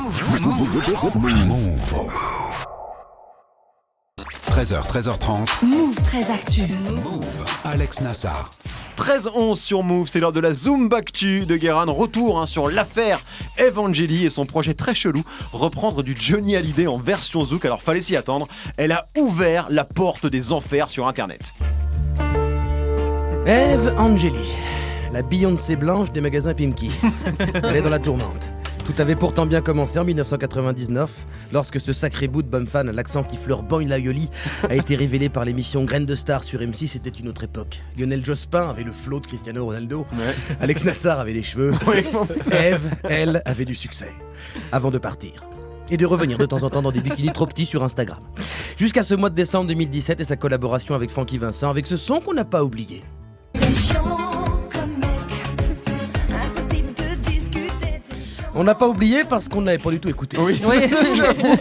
Move. 13h, 13h30. Move 13 Actu. Move. Alex Nassar. 13-11 sur Move, c'est l'heure de la Zoombactu de Guérin. Retour sur l'affaire Evangélie et son projet très chelou, reprendre du Johnny Hallyday en version Zouk. Alors fallait s'y attendre, elle a ouvert la porte des enfers sur internet. Evangélie, la Beyoncé blanche des magasins Pimki. Elle est dans la tourmente. Tout avait pourtant bien commencé en 1999, lorsque ce sacré bout de bonne fan à l'accent qui fleure Boy Layoli a été révélé par l'émission Graines de Star sur M6. C'était une autre époque. Lionel Jospin avait le flow de Cristiano Ronaldo, Alex Nassar avait les cheveux, Eve, elle, avait du succès. Avant de partir. Et de revenir de temps en temps dans des bikinis trop petits sur Instagram. Jusqu'à ce mois de décembre 2017 et sa collaboration avec Francky Vincent, avec ce son qu'on n'a pas oublié. On n'a pas oublié parce qu'on n'avait pas du tout écouté. Oui.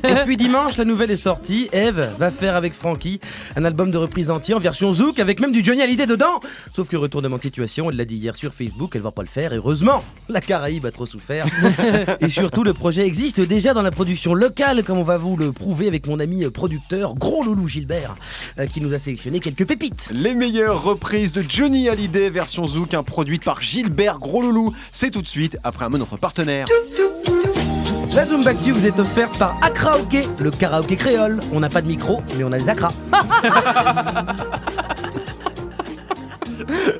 Et puis dimanche, la nouvelle est sortie. Eve va faire avec Francky un album de reprise entier en version Zouk avec même du Johnny Hallyday dedans. Sauf que retournement de situation, elle l'a dit hier sur Facebook, elle va pas le faire. Et heureusement, la Caraïbe a trop souffert. Et surtout, le projet existe déjà dans la production locale, comme on va vous le prouver avec mon ami producteur, Gros Loulou Gilbert, qui nous a sélectionné quelques pépites. Les meilleures reprises de Johnny Hallyday version Zouk, produite par Gilbert Gros Loulou. C'est tout de suite après un mot de notre partenaire. La Zoombactu vous est offerte par Akraoké, le karaoké créole. On n'a pas de micro, mais on a des acras.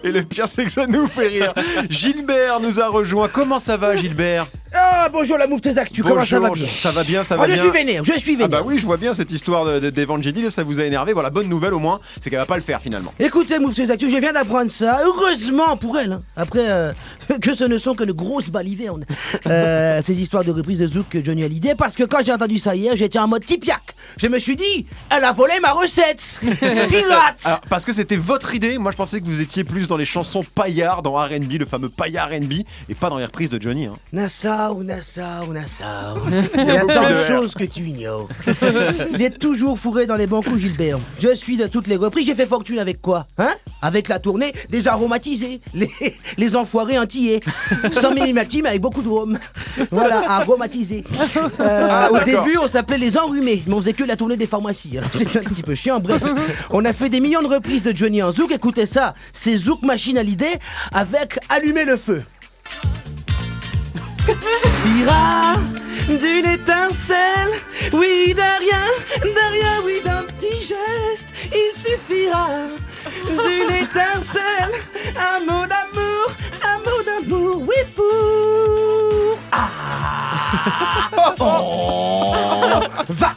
Et le pire, c'est que ça nous fait rire. Gilbert nous a rejoint. Comment ça va, Gilbert ? Ah, bonjour la Move tes Actu, comment ça va bien ? Ça va bien, ça va bien. Je suis vénère. Ah bah oui, je vois bien cette histoire d'Evangélie, ça vous a énervé. Voilà, bonne nouvelle au moins, c'est qu'elle va pas le faire finalement. Écoutez Move tes Actu, je viens d'apprendre ça, heureusement pour elle, hein. Après que ce ne sont que de grosses balivernes. Ces histoires de reprise de Zouk Johnny Hallyday, parce que quand j'ai entendu ça hier, j'étais en mode tipiac. Je me suis dit, elle a volé ma recette. Pirate. Alors, parce que c'était votre idée, moi je pensais que vous étiez plus dans les chansons paillards, dans R&B, le fameux paillard R&B, et pas dans les reprises de Johnny. Nassau. Il y a tant de choses que tu ignores. Il est toujours fourré dans les bons coups, Gilbert. Je suis de toutes les reprises. J'ai fait fortune avec quoi ? Avec la tournée des aromatisés. Les enfoirés antillais. 100 mm mais avec beaucoup de rhum. Voilà, aromatisés. Au début, on s'appelait les enrhumés, mais on faisait que la tournée des pharmacies. Alors, c'est un petit peu chiant. Bref, on a fait des millions de reprises de Johnny en Zouk. Écoutez ça, c'est Zouk Machine Hallyday avec Allumer le feu. Ira d'une étincelle, oui de rien, oui d'un petit geste, il suffira d'une étincelle, un mot d'amour, oui pour... Va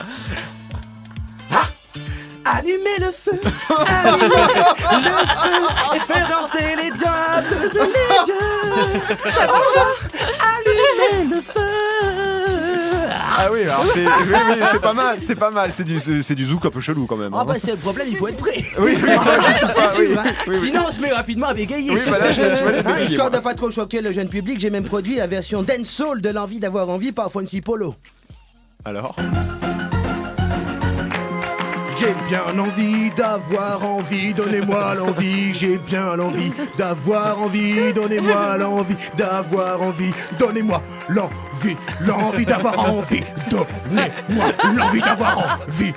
allumer le feu, et faire danser les diables et les dieux. Ça va, allumer le feu. Ah oui, alors c'est pas mal, c'est du zouk un peu chelou quand même. Ah bah c'est le problème, il faut être prêt. Oui, Sinon on se met rapidement à bégayer. Oui, bah là, tu vas le bégayer. Histoire de pas trop choquer le jeune public, j'ai même produit la version dancehall de l'envie d'avoir envie par Fonsi Polo. Alors j'ai bien envie d'avoir envie, donnez-moi l'envie. J'ai bien l'envie d'avoir envie, donnez-moi l'envie d'avoir envie. Donnez-moi l'envie d'avoir envie. Donnez-moi l'envie d'avoir envie.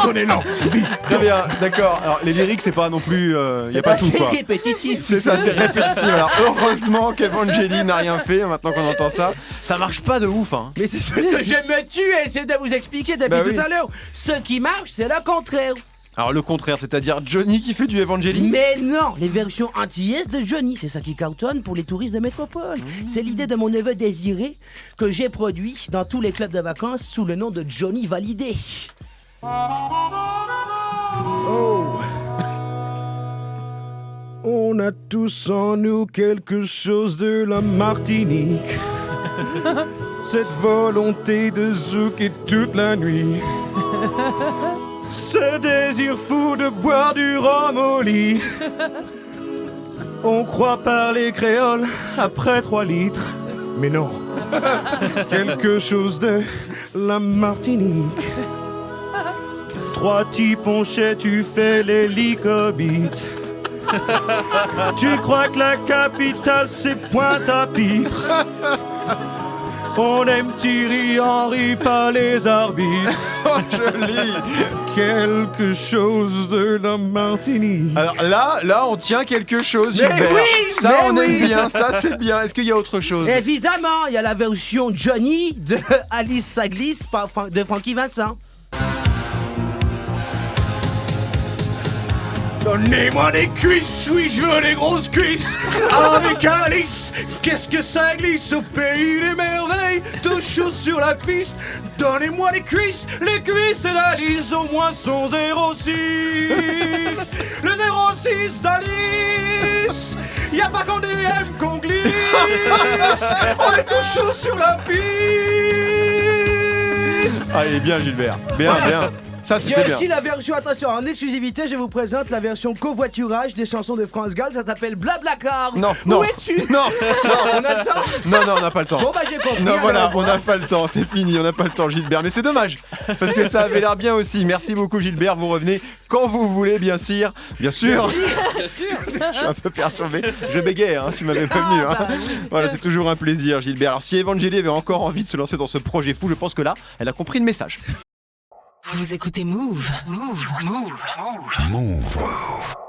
Donnez l'envie. Très bien, d'accord. Alors les lyriques, c'est pas non plus, y a pas tout quoi. C'est répétitif. C'est ça, c'est répétitif. Alors heureusement qu'Evangélie n'a rien fait. Maintenant qu'on entend ça, ça marche pas de ouf. Mais c'est ce que je me tue à essayer de vous expliquer depuis tout à l'heure. Ce qui marche, c'est le contraire. Alors le contraire, c'est-à-dire Johnny qui fait du Evangélie ? Mais non, les versions antillaises de Johnny, c'est ça qui cartonne pour les touristes de métropole. C'est l'idée de mon neveu Désiré que j'ai produit dans tous les clubs de vacances sous le nom de Johnny Validé. Oh. On a tous en nous quelque chose de la Martinique. Cette volonté de zouker toute la nuit. Ce désir fou de boire du rhum au lit. On croit parler créole après 3 litres. Mais non, quelque chose de la Martinique. 3 petits ponchets, tu fais les licobites. Tu crois que la capitale c'est Pointe-à-Pitre. On aime Thierry Henry, pas les arbitres. Oh, joli. Quelque chose de la Martinique. Alors là, on tient quelque chose, Mais Gilbert. oui, ça, mais on oui. aime bien, ça, c'est bien. Est-ce qu'il y a autre chose? Évidemment, il y a la version Johnny de Alice Saglis de Francky Vincent. Donnez-moi des cuisses, oui je veux des grosses cuisses. Avec Alice, qu'est-ce que ça glisse au pays des merveilles, de choses sur la piste. Donnez-moi des cuisses, les cuisses d'Alice, au moins son 06. Le 06 d'Alice, y a pas qu'en DM qu'on glisse. On est tout chaud sur la piste. Allez, bien, Gilbert. Bien, bien. Ça, J'ai c'était bien. aussi la version, attention, en exclusivité, je vous présente la version covoiturage des chansons de France Gall, ça s'appelle Blablacar. Non, Où non. es-tu? Non, On a le temps? non, on n'a pas le temps. Bon bah j'ai compris. Non, alors, voilà, on n'a pas le temps, c'est fini, on n'a pas le temps, Gilbert. Mais c'est dommage, parce que ça avait l'air bien aussi. Merci beaucoup, Gilbert. Vous revenez quand vous voulez, bien sûr. Bien sûr. Je suis un peu perturbé. Je bégayais, hein, si tu m'avais prévenu. Hein. Voilà, c'est toujours un plaisir, Gilbert. Alors, si Evangélie avait encore envie de se lancer dans ce projet fou, je pense que là, elle a compris le message. Vous écoutez Move. Move. Move. Move. Move.